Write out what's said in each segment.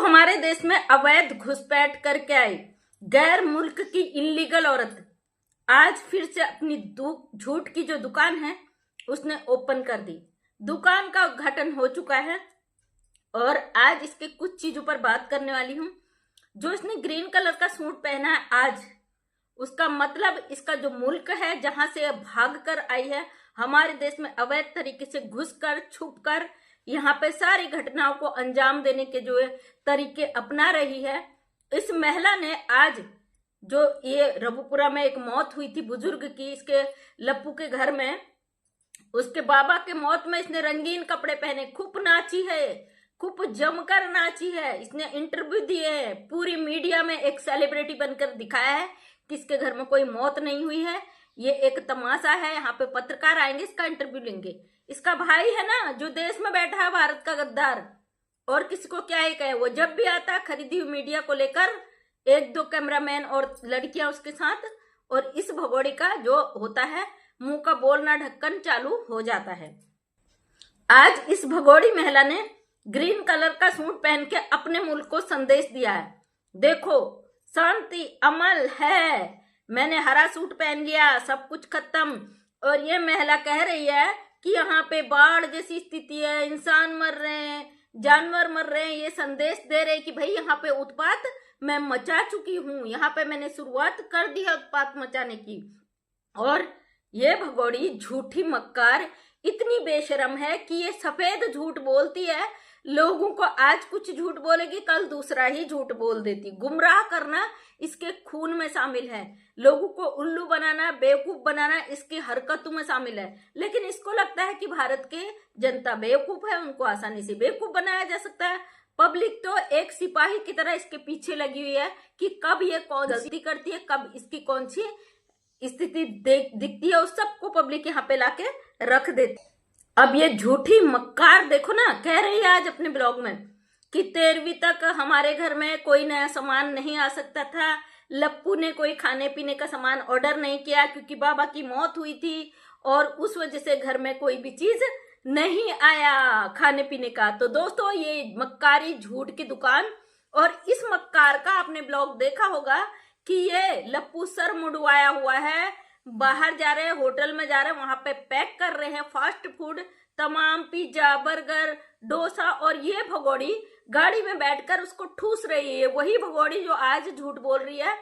हमारे देश में अवैध घुसपैठ करके आई गैर मुल्क की इल्लीगल औरत आज फिर से अपनी झूठ की जो दुकान है उसने ओपन कर दी। दुकान का उद्घाटन हो चुका है और आज इसके कुछ चीजों पर बात करने वाली हूं। जो इसने ग्रीन कलर का सूट पहना है आज, उसका मतलब इसका जो मुल्क है जहां से भाग कर आई है, हमारे देश में अवैध तरीके से घुसकर छुपकर यहाँ पे सारी घटनाओं को अंजाम देने के जो तरीके अपना रही है। इस महिला ने आज जो ये रघुपुरा में एक मौत हुई थी बुजुर्ग की, इसके लप्पू के घर में, उसके बाबा के मौत में इसने रंगीन कपड़े पहने खूब नाची है, खूब जमकर नाची है। इसने इंटरव्यू दिए है, पूरी मीडिया में एक सेलिब्रिटी बनकर दिखाया है कि इसके घर में कोई मौत नहीं हुई है, ये एक तमाशा है। यहाँ पे पत्रकार आएंगे, इसका इंटरव्यू लेंगे। इसका भाई है ना जो देश में बैठा है भारत का गद्दार, और किसी को क्या ही कहे, वो जब भी आता है खरीदी हुई मीडिया को लेकर, एक दो कैमरामैन और लड़कियां उसके साथ, और इस भगोड़ी का जो होता है मुंह का बोलना ढक्कन चालू हो जाता है। आज इस भगोड़ी महिला ने ग्रीन कलर का सूट पहन के अपने मुल्क को संदेश दिया है, देखो शांति अमल है, मैंने हरा सूट पहन लिया, सब कुछ खत्म। और ये महिला कह रही है कि यहाँ पे बाढ़ जैसी स्थिति है, इंसान मर रहे हैं, जानवर मर रहे हैं। ये संदेश दे रहे कि भाई यहाँ पे उत्पात मैं मचा चुकी हूँ, यहाँ पे मैंने शुरुआत कर दी है उत्पात मचाने की। और ये भगोड़ी झूठी मक्कार इतनी बेशरम है कि ये सफेद झूठ बोलती है, लोगों को आज कुछ झूठ बोलेगी, कल दूसरा ही झूठ बोल देती। गुमराह करना इसके खून में शामिल है, लोगों को उल्लू बनाना, बेवकूफ बनाना इसकी हरकतों में शामिल है। लेकिन इसको लगता है कि भारत की जनता बेवकूफ है, उनको आसानी से बेवकूफ बनाया जा सकता है। पब्लिक तो एक सिपाही की तरह इसके पीछे लगी हुई है कि कब ये कौन गलती करती है, कब इसकी कौन सी स्थिति दिखती है, उस सबको पब्लिक यहाँ पे लाके रख देती। अब ये झूठी मक्कार देखो ना, कह रही है आज अपने ब्लॉग में कि 13वीं तक हमारे घर में कोई नया सामान नहीं आ सकता था, लप्पू ने कोई खाने पीने का सामान ऑर्डर नहीं किया क्योंकि बाबा की मौत हुई थी और उस वजह से घर में कोई भी चीज नहीं आया खाने पीने का। तो दोस्तों ये मक्कारी झूठ की दुकान, और इस मक्कार का आपने ब्लॉग देखा होगा कि ये लप्पू सर मुड़वाया हुआ है, बाहर जा रहे हैं, होटल में जा रहे हैं, वहां पे पैक कर रहे हैं फास्ट फूड, तमाम पिज्जा बर्गर डोसा, और ये भगोड़ी गाड़ी में बैठकर उसको ठूस रही है। वही भगोड़ी जो आज झूठ बोल रही है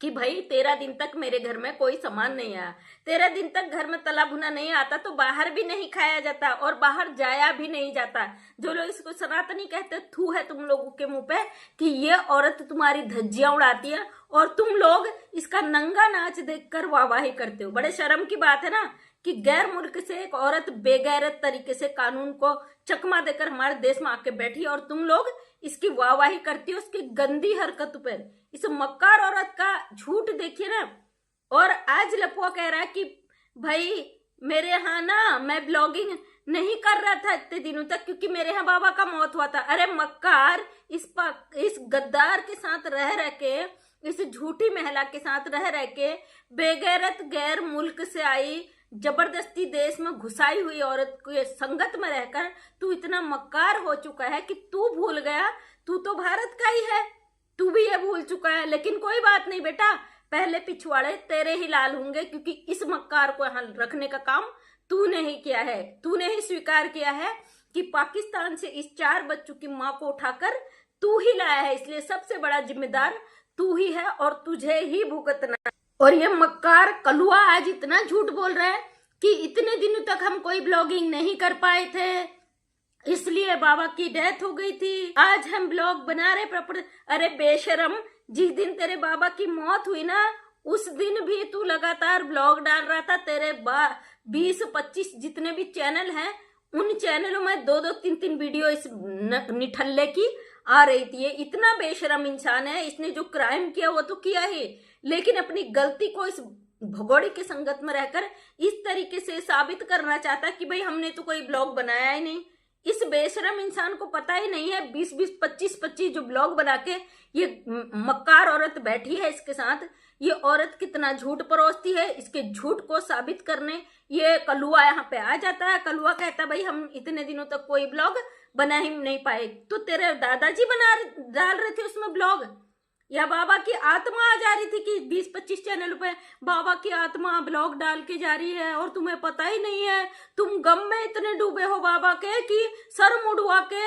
कि भाई 13 दिन तक मेरे घर में कोई सामान नहीं आया, 13 दिन तक घर में तला भुना नहीं आता तो बाहर भी नहीं खाया जाता और बाहर जाया भी नहीं जाता। जो लोग इसको सनातनी कहते, थू है तुम लोगों के मुंह पे कि ये औरत तुम्हारी धज्जियां उड़ाती है और तुम लोग इसका नंगा नाच देखकर वाहवाही करते हो। बड़े शर्म की बात है ना कि गैर मुल्क से एक औरत बेगैरत तरीके से कानून को चकमा देकर हमारे देश में आके बैठी और तुम लोग इसकी वाहवाही करती हो उसकी गंदी हरकत पर। इस मक्कार औरत का झूठ देखिए ना। और आज लपुआ कह रहा है कि भाई मेरे यहाँ ना मैं ब्लॉगिंग नहीं कर रहा था इतने दिनों तक क्योंकि मेरे यहाँ बाबा का मौत हुआ था। अरे मक्कार, इस गद्दार के साथ रह के, इस झूठी महिला के साथ रह के, बेगैरत गैर मुल्क से आई, जबरदस्ती देश में घुसाई हुई औरत के संगत में रहकर तू इतना मक्कार हो चुका है कि तू भूल गया तू तो भारत का ही है, तू भी ये भूल चुका है। लेकिन कोई बात नहीं बेटा, पहले पिछवाड़े तेरे ही लाल होंगे क्योंकि इस मक्कार को यहाँ रखने का काम तूने ही किया है। तूने ही स्वीकार किया है कि पाकिस्तान से इस 4 बच्चों की माँ को उठाकर तू ही लाया है, इसलिए सबसे बड़ा जिम्मेदार तू ही है और तुझे ही भुगतना। और ये मक्कार कलुआ आज इतना झूठ बोल रहा है कि इतने दिनों तक हम कोई ब्लॉगिंग नहीं कर पाए थे, इसलिए बाबा की डेथ हो गई थी, आज हम ब्लॉग बना रहे प्रॉपर। अरे बेशरम, जिस दिन तेरे बाबा की मौत हुई ना उस दिन भी तू लगातार ब्लॉग डाल रहा था। तेरे 20-25 जितने भी चैनल हैं उन चैनलों में 2-2, 3-3 वीडियो इस निठल्ले की आ रही थी। ये इतना बेशरम इंसान है, इसने जो क्राइम किया वो तो किया ही, लेकिन अपनी गलती को इस भगोड़ी के संगत में रहकर इस तरीके से साबित करना चाहता कि भाई हमने तो कोई ब्लॉग बनाया ही नहीं। इस बेशरम इंसान को पता ही नहीं है 20-20, 25-25 जो ब्लॉग बना के ये मक्कार औरत बैठी है इसके साथ, ये औरत कितना झूठ परोसती है। इसके झूठ को साबित करने ये कलुआ यहाँ पे आ जाता है। कलुआ कहता है भाई हम इतने दिनों तक कोई ब्लॉग बना ही नहीं पाए। तो तेरे दादाजी बना डाल रहे थे उसमें ब्लॉग, या बाबा की आत्मा आ जा रही थी कि 20-25 चैनल पे बाबा की आत्मा ब्लॉग डाल के जा रही है और तुम्हें पता ही नहीं है, तुम गम में इतने डूबे हो बाबा के कि सर मुड़वा के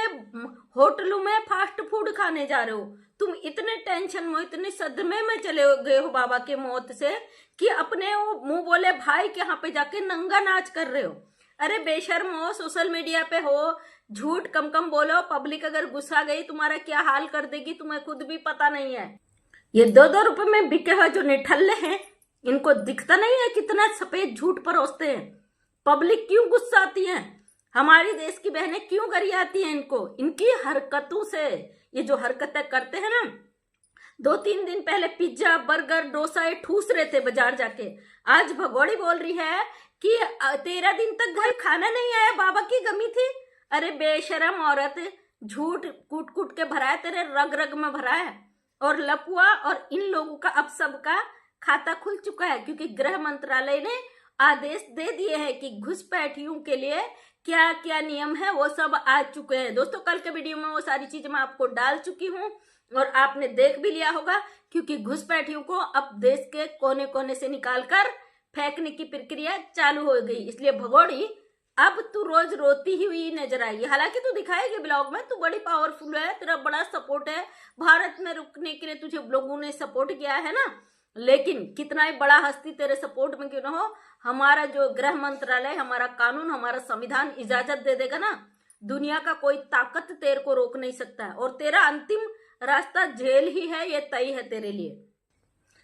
होटलों में फास्ट फूड खाने जा रहे हो। तुम इतने टेंशन में, इतने सदमे में चले गए हो बाबा के मौत से कि अपने वो मुंह बोले भाई के यहाँ पे जाके नंगा नाच कर रहे हो। अरे बेशर्म हो, सोशल मीडिया पे हो, झूठ कम कम बोलो। पब्लिक अगर गुस्सा गई तुम्हारा क्या हाल कर देगी तुम्हें खुद भी पता नहीं है। ये 2-2 रुपए में बिके हुए जो निठल्ले हैं, इनको दिखता नहीं है कितना सफेद झूठ परोसते हैं। पब्लिक क्यों गुस्सा आती है, हमारी देश की बहनें क्यों गरियाती हैं इनको, इनकी हरकतों से। ये जो हरकतें करते हैं ना, 2-3 दिन पहले पिज्जा बर्गर डोसा ये ठूस रहे थे बाजार जाके, आज भगोड़ी बोल रही है कि 13 दिन तक घर खाना नहीं आया, बाबा की गमी थी। अरे बेशरम औरत, झूठ कूट कूट के भरा है, तेरे रग रग में भरा है। और लपुआ और इन लोगों का अब सबका खाता खुल चुका है, क्योंकि गृह मंत्रालय ने आदेश दे दिए हैं कि घुसपैठियों के लिए क्या क्या नियम है वो सब आ चुके हैं। दोस्तों कल के वीडियो में वो सारी चीजें मैं आपको डाल चुकी हूँ और आपने देख भी लिया होगा, क्योंकि घुसपैठियों को अब देश के कोने कोने से निकालकर फेंकने की प्रक्रिया चालू हो गई। इसलिए भगोड़ी अब तू रोज रोती ही हुई नजर आई। हालांकि तू दिखाएगी ब्लॉग में, तू बड़ी पावरफुल है, तेरा बड़ा सपोर्ट है, भारत में रुकने के लिए तुझे लोगों ने सपोर्ट किया है ना। लेकिन कितना ही बड़ा हस्ती तेरे सपोर्ट में क्यों ना हो, हमारा जो गृह मंत्रालय, हमारा कानून, हमारा संविधान इजाजत दे देगा ना, दुनिया का कोई ताकत तेरे को रोक नहीं सकता है। और तेरा अंतिम रास्ता जेल ही है, ये तय है तेरे लिए।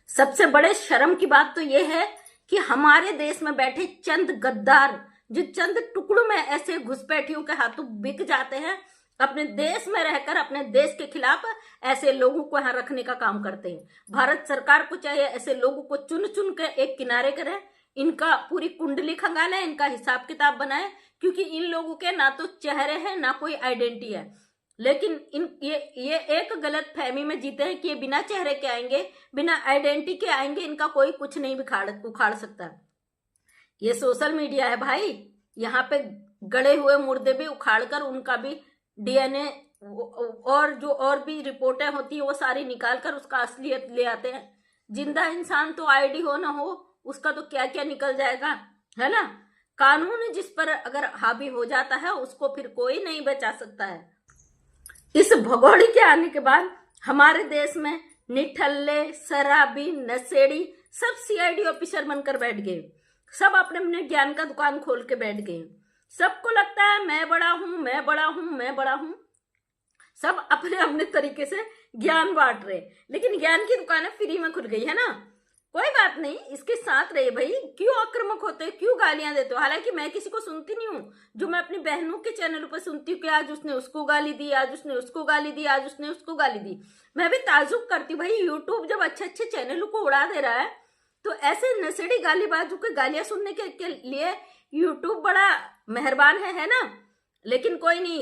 सबसे बड़े शर्म की बात तो ये है कि हमारे देश में बैठे चंद गद्दार, जो चंद टुकड़ों में ऐसे घुसपैठियों के हाथों बिक जाते हैं, अपने देश में रहकर अपने देश के खिलाफ ऐसे लोगों को यहाँ रखने का काम करते हैं। भारत सरकार को चाहिए ऐसे लोगों को चुन चुन के एक किनारे करे, इनका पूरी कुंडली खंगाले, इनका हिसाब किताब बनाए, क्योंकि इन लोगों के ना तो चेहरे हैं ना कोई आइडेंटिटी है। लेकिन ये एक गलत फहमी में जीते हैं कि ये बिना चेहरे के आएंगे, बिना आइडेंटिटी के आएंगे, इनका कोई कुछ नहीं उखाड़ सकता। ये सोशल मीडिया है भाई, यहाँ पे गड़े हुए मुर्दे भी उखाड़कर उनका भी डीएनए और जो और भी रिपोर्टें होती है वो सारी निकालकर उसका असलियत ले आते हैं। जिंदा इंसान तो आईडी हो ना हो, उसका तो क्या क्या निकल जाएगा, है ना। कानून जिस पर अगर हावी हो जाता है उसको फिर कोई नहीं बचा सकता है। इस भगोड़ी के आने के बाद हमारे देश में निठल्ले, शराबी, नशेड़ी सब सीआईडी ऑफिसर बनकर बैठ गए। सब अपने अपने ज्ञान का दुकान खोल के बैठ गए। सबको लगता है मैं बड़ा हूं, मैं बड़ा हूं, मैं बड़ा हूं। सब अपने अपने तरीके से ज्ञान बांट रहे, लेकिन ज्ञान की दुकानें फ्री में खुल गई है ना। कोई बात नहीं, इसके साथ रहे भाई। क्यों आक्रामक होते हो, क्यों गालियां देते हो। हालांकि मैं किसी को सुनती नहीं हूँ, जो मैं अपनी बहनों के चैनल पर सुनती हूँ कि आज उसने उसको गाली दी, आज उसने उसको गाली दी, आज उसने उसको गाली दी। मैं भी ताजुब करती हूँ भाई, यूट्यूब जब अच्छे अच्छे चैनलों को उड़ा दे रहा है तो ऐसे नशेड़ी गालीबाजों की गालियां सुनने के लिए यूट्यूब बड़ा मेहरबान है ना। लेकिन कोई नहीं,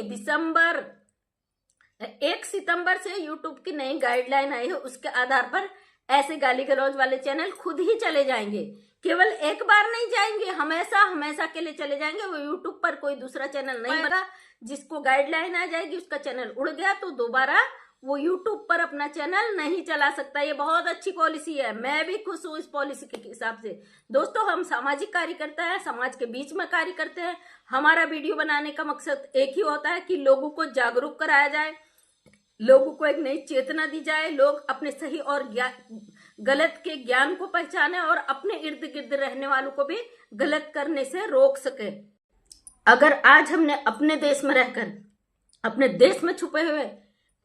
1 सितंबर से यूट्यूब की नई गाइडलाइन आई है, उसके आधार पर ऐसे गाली गलौज वाले चैनल खुद ही चले जाएंगे। केवल एक बार नहीं जाएंगे, हमेशा हमेशा के लिए चले जाएंगे। वो यूट्यूब पर कोई दूसरा चैनल नहीं बना, जिसको गाइडलाइन आ जाएगी उसका चैनल उड़ गया तो दोबारा वो यूट्यूब पर अपना चैनल नहीं चला सकता। ये बहुत अच्छी पॉलिसी है, मैं भी खुश हूँ इस पॉलिसी के हिसाब से। दोस्तों हम सामाजिक कार्यकर्ता हैं, समाज के बीच में कार्य करते हैं। हमारा वीडियो बनाने का मकसद एक ही होता है कि लोगों को जागरूक कराया जाए, लोगों को एक नई चेतना दी जाए, लोग अपने सही और गलत के ज्ञान को पहचाने और अपने इर्द गिर्द रहने वालों को भी गलत करने से रोक सके। अगर आज हमने अपने देश में रहकर अपने देश में छुपे हुए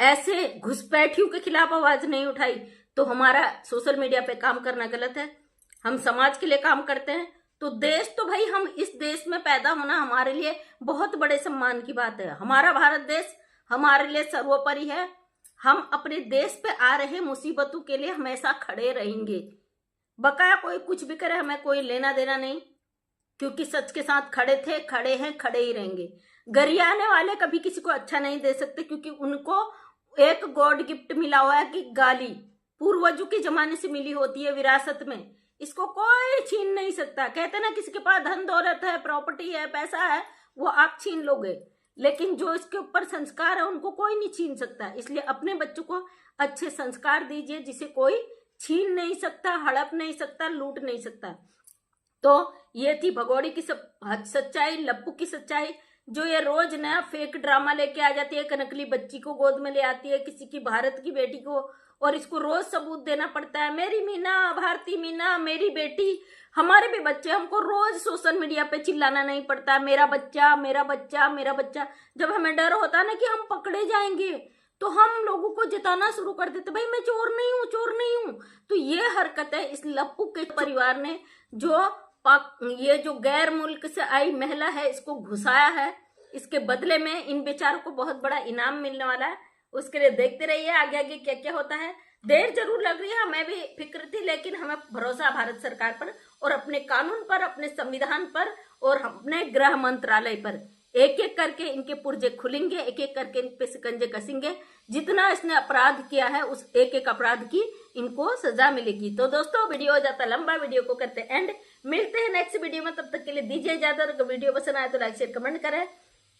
ऐसे घुसपैठियों के खिलाफ आवाज नहीं उठाई तो हमारा सोशल मीडिया पे काम करना गलत है। हम समाज के लिए काम करते हैं तो देश तो भाई, हम इस देश में पैदा होना हमारे लिए बहुत बड़े सम्मान की बात है। हमारा भारत देश हमारे लिए सर्वोपरि है। हम अपने देश पे आ रहे मुसीबतों के लिए हमेशा खड़े रहेंगे। बकाया कोई कुछ भी करे, हमें कोई लेना देना नहीं, क्योंकि सच के साथ खड़े थे, खड़े हैं, खड़े ही रहेंगे। गरियाने वाले कभी किसी को अच्छा नहीं दे सकते, क्योंकि उनको एक गॉड गिफ्ट मिला हुआ है कि गाली पूर्वजों के जमाने से मिली होती है विरासत में, इसको कोई छीन नहीं सकता। कहते ना किसी के पास धन दौलत है, प्रॉपर्टी है, पैसा है, वो आप छीन लोगे, लेकिन जो इसके ऊपर संस्कार है उनको कोई नहीं छीन सकता। इसलिए अपने बच्चों को अच्छे संस्कार दीजिए जिसे कोई छीन नहीं सकता, हड़प नहीं सकता, लूट नहीं सकता। तो ये थी भगोड़ी की सच्चाई, लप्पू की सच्चाई, जो ये रोज नया फेक ड्रामा लेके आ जाती है। एक नकली बच्ची को गोद में ले आती है, किसी की भारत की बेटी को, और इसको रोज सबूत देना पड़ता है, मेरी मीना, भारती मीना, मेरी बेटी। हमारे भी बच्चे, हमको रोज सोशल मीडिया पे चिल्लाना नहीं पड़ता, मेरा बच्चा, मेरा बच्चा, मेरा बच्चा। जब हमें डर होता है ना कि हम पकड़े जाएंगे, तो हम लोगों को जिताना शुरू कर देते, भाई मैं चोर नहीं हूँ, चोर नहीं हूँ। तो ये हरकत है इस लप्पू के परिवार ने, ये जो गैर मुल्क से आई महिला है इसको घुसाया है। इसके बदले में इन बेचारों को बहुत बड़ा इनाम मिलने वाला है। उसके लिए देखते रहिए आगे आगे क्या क्या होता है। देर जरूर लग रही है, हमें भी फिक्र थी, लेकिन हमें भरोसा भारत सरकार पर और अपने कानून पर, अपने संविधान पर और अपने गृह मंत्रालय पर। एक एक करके इनके पुर्जे खुलेंगे, एक एक करके इन पे शिकंजे कसेंगे। जितना इसने अपराध किया है उस एक एक अपराध की इनको सजा मिलेगी। तो दोस्तों वीडियो हो जाता लंबा, वीडियो को करते एंड। मिलते हैं नेक्स्ट वीडियो में, तब तक के लिए दीजिए इजाजत। अगर वीडियो पसंद आए तो लाइक शेयर कमेंट करें।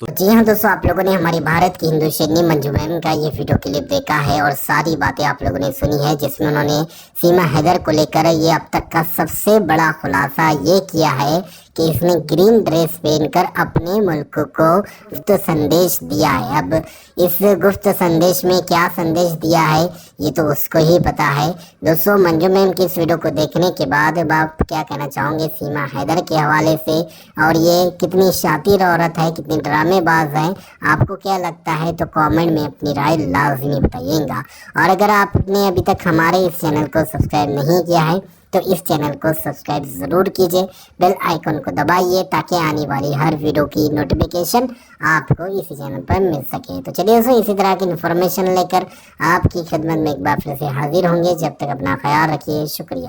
तो जी हाँ दोस्तों, आप लोगों ने हमारी भारत की हिंदू शेरनी मंजू मैम का ये वीडियो क्लिप देखा है और सारी बातें आप लोगों ने सुनी है, जिसमें उन्होंने सीमा हैदर को लेकर ये अब तक का सबसे बड़ा खुलासा ये किया है कि इसने ग्रीन ड्रेस पहनकर अपने मुल्क को गुप्त संदेश दिया है। अब इस गुप्त संदेश में क्या संदेश दिया है ये तो उसको ही पता है। दोस्तों, मंजू मैम की इस वीडियो को देखने के बाद अब आप क्या कहना चाहोगे सीमा हैदर के हवाले से, और ये कितनी शातिर औरत है, कितनी ड्रामेबाज है, आपको क्या लगता है? तो कमेंट में अपनी राय लाजमी बताइएगा। और अगर आपने अभी तक हमारे इस चैनल को सब्सक्राइब नहीं किया है तो इस चैनल को सब्सक्राइब ज़रूर कीजिए, बेल आइकन को दबाइए ताकि आने वाली हर वीडियो की नोटिफिकेशन आपको इसी चैनल पर मिल सके। तो चलिए दोस्तों, इसी तरह की इन्फॉर्मेशन लेकर आपकी खिदमत में एक बार फिर से हाजिर होंगे। जब तक अपना ख्याल रखिए, शुक्रिया।